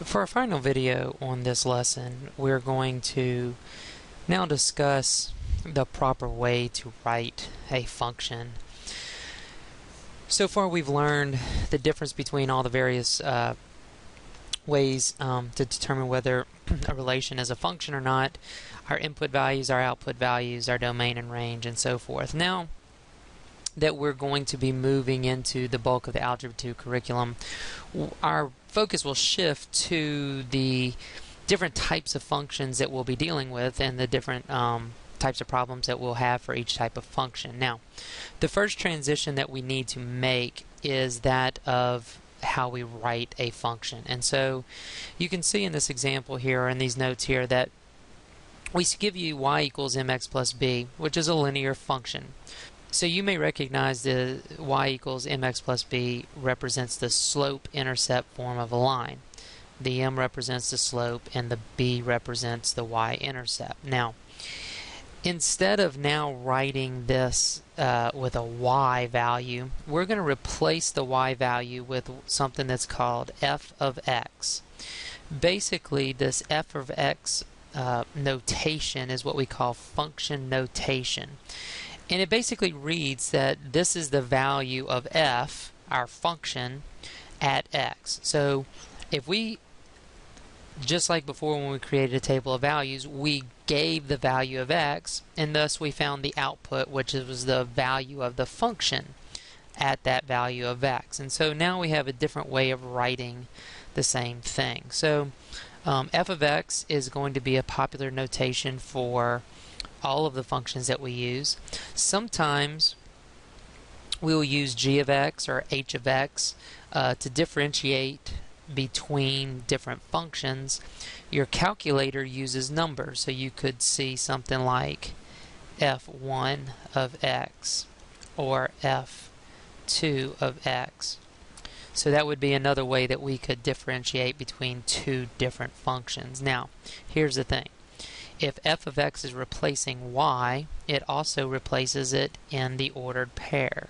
For our final video on this lesson, we're going to now discuss the proper way to write a function. So far we've learned the difference between all the various ways to determine whether a relation is a function or not, our input values, our output values, our domain and range, and so forth. Now that we're going to be moving into the bulk of the Algebra 2 curriculum, our focus will shift to the different types of functions that we'll be dealing with and the different types of problems that we'll have for each type of function. Now, the first transition that we need to make is that of how we write a function. And so you can see in this example here, or in these notes here, that we give you y equals mx plus b, which is a linear function. So you may recognize the y equals mx plus b represents the slope-intercept form of a line. The m represents the slope and the b represents the y-intercept. Now, instead of now writing this with a y value, we're going to replace the y value with something that's called f of x. Basically, this f of x notation is what we call function notation. And it basically reads that this is the value of f, our function, at x. So if we, just like before when we created a table of values, we gave the value of x, and thus we found the output, which was the value of the function at that value of x. And so now we have a different way of writing the same thing. So f of x is going to be a popular notation for all of the functions that we use. Sometimes we will use g of x or h of x to differentiate between different functions. Your calculator uses numbers, so you could see something like f1 of x or f2 of x. So that would be another way that we could differentiate between two different functions. Now, here's the thing. If f of x is replacing y, it also replaces it in the ordered pair.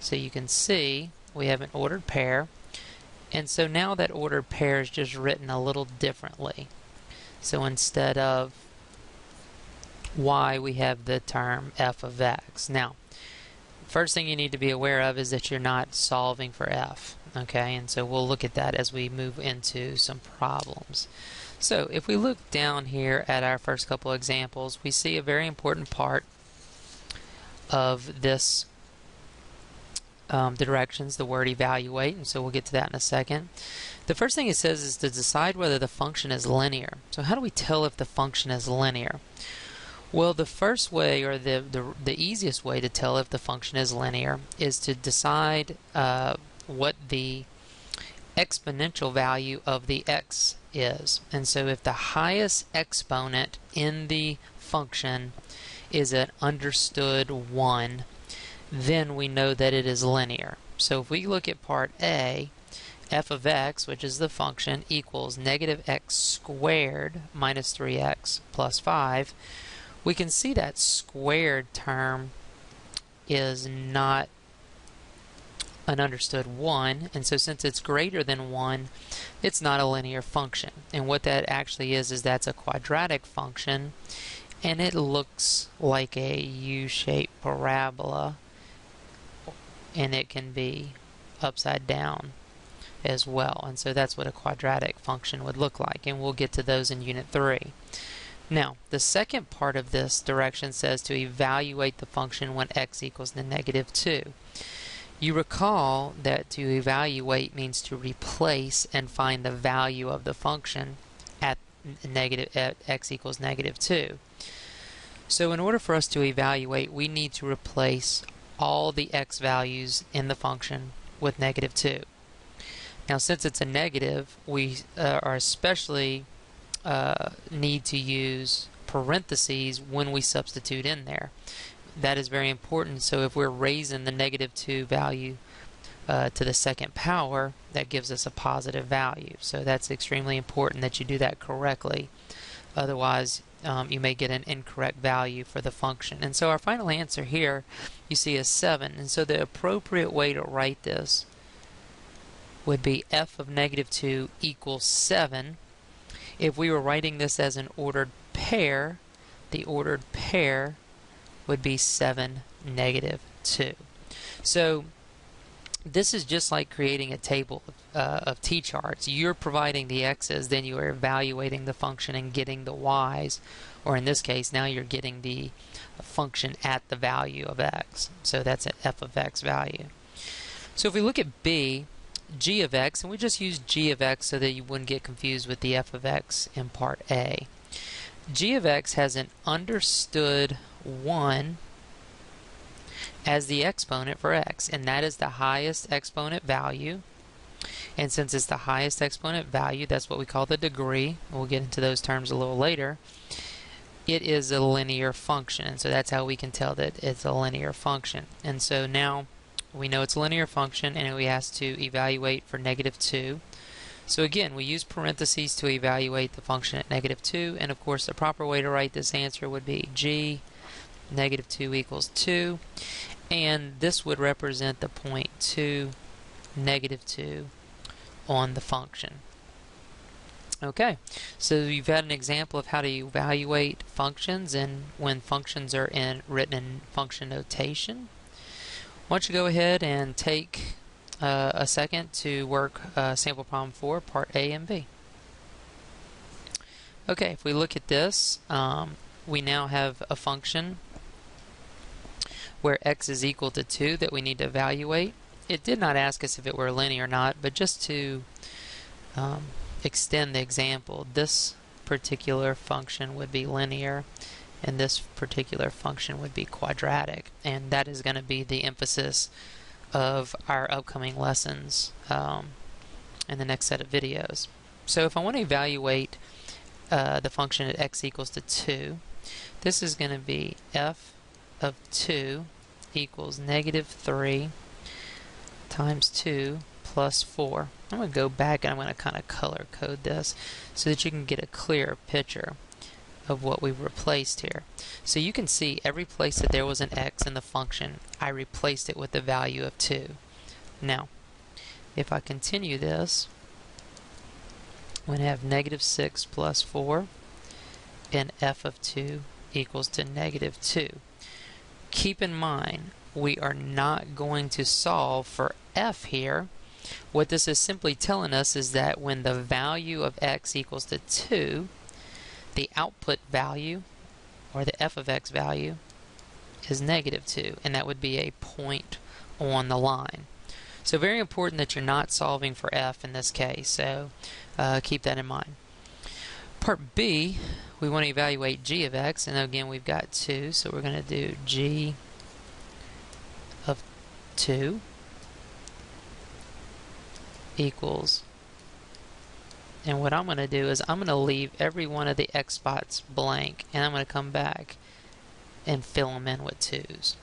So you can see we have an ordered pair, and so now that ordered pair is just written a little differently. So instead of y, we have the term f of x. Now, first thing you need to be aware of is that you're not solving for f, okay? And so we'll look at that as we move into some problems. So if we look down here at our first couple of examples, we see a very important part of this the directions, the word evaluate, and so we'll get to that in a second. The first thing it says is to decide whether the function is linear. So how do we tell if the function is linear? Well, the first way, or the easiest way to tell if the function is linear is to decide what the exponential value of the x is. And so if the highest exponent in the function is an understood 1, then we know that it is linear. So if we look at part A, f of x, which is the function, equals negative x squared minus 3x plus 5, we can see that squared term is not an understood 1, and so since it's greater than 1, it's not a linear function. And what that actually is that's a quadratic function, and it looks like a U-shaped parabola, and it can be upside down as well. And so that's what a quadratic function would look like, and we'll get to those in Unit 3. Now, the second part of this direction says to evaluate the function when x equals to negative 2. You recall that to evaluate means to replace and find the value of the function at x equals negative 2. So in order for us to evaluate, we need to replace all the x values in the function with negative 2. Now, since it's a negative, we are especially need to use parentheses when we substitute in there. That is very important. So if we're raising the negative 2 value to the second power, that gives us a positive value. So that's extremely important that you do that correctly. Otherwise, you may get an incorrect value for the function. And so our final answer here, you see, is 7. And so the appropriate way to write this would be f of negative 2 equals 7. If we were writing this as an ordered pair, the ordered pair would be 7, negative 2. So this is just like creating a table of t-charts. You're providing the x's, then you are evaluating the function and getting the y's, or in this case, now you're getting the function at the value of x. So that's an f of x value. So if we look at b, g of x, and we just use g of x so that you wouldn't get confused with the f of x in part A. G of x has an understood 1 as the exponent for x, and that is the highest exponent value. And since it's the highest exponent value, that's what we call the degree. We'll get into those terms a little later. It is a linear function, and so that's how we can tell that it's a linear function. And so now we know it's a linear function, and we have to evaluate for negative 2. So again, we use parentheses to evaluate the function at negative 2, and of course the proper way to write this answer would be g negative 2 equals 2, and this would represent the point 2, negative 2 on the function. Okay, so you've had an example of how to evaluate functions and when functions are written in function notation. Why don't you go ahead and take a second to work sample problem 4, part A and B. Okay, if we look at this, we now have a function where x is equal to 2 that we need to evaluate. It did not ask us if it were linear or not, but just to extend the example, this particular function would be linear and this particular function would be quadratic, and that is going to be the emphasis of our upcoming lessons in the next set of videos. So if I want to evaluate the function at x equals to 2, this is going to be f of 2 equals negative 3 times 2 plus 4. I'm going to go back and I'm going to kind of color code this so that you can get a clearer picture of what we've replaced here. So you can see every place that there was an x in the function, I replaced it with the value of 2. Now, if I continue this, I'm going to have negative 6 plus 4, and f of 2 equals to negative 2. Keep in mind, we are not going to solve for f here. What this is simply telling us is that when the value of x equals to 2, the output value, or the f of x value, is negative 2, and that would be a point on the line. So very important that you're not solving for f in this case, so keep that in mind. Part B, we want to evaluate g of x, and again we've got 2, so we're going to do g of 2 equals, and what I'm going to do is I'm going to leave every one of the x spots blank, and I'm going to come back and fill them in with 2's.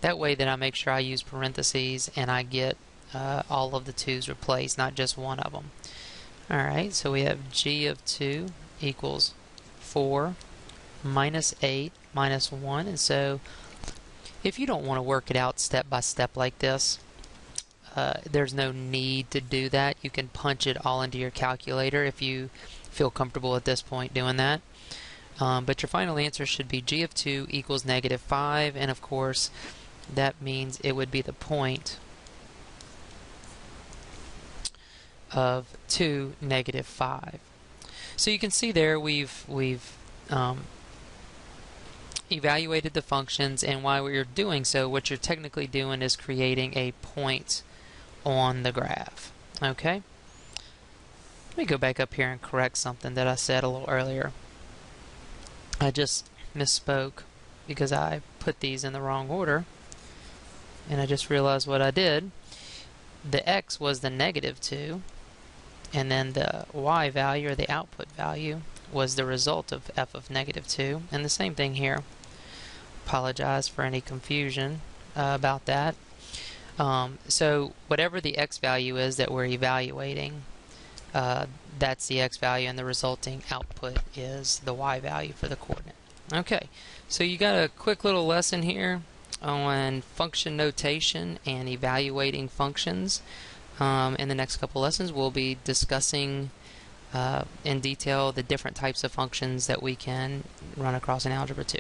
That way that I make sure I use parentheses and I get all of the 2's replaced, not just one of them. Alright, so we have g of 2 equals 4 minus 8 minus 1, and so if you don't want to work it out step by step like this, there's no need to do that. You can punch it all into your calculator if you feel comfortable at this point doing that. But your final answer should be g of 2 equals negative 5, and of course that means it would be the point of 2, negative 5. So you can see there we've evaluated the functions, and while we're doing so, what you're technically doing is creating a point on the graph. Okay? Let me go back up here and correct something that I said a little earlier. I just misspoke because I put these in the wrong order, and I just realized what I did. The x was the negative 2, and then the y value, or the output value, was the result of f of negative 2, and the same thing here. Apologize for any confusion about that. So whatever the x value is that we're evaluating, that's the x value, and the resulting output is the y value for the coordinate. Okay, so you got a quick little lesson here on function notation and evaluating functions. In the next couple lessons, we'll be discussing in detail the different types of functions that we can run across in Algebra 2.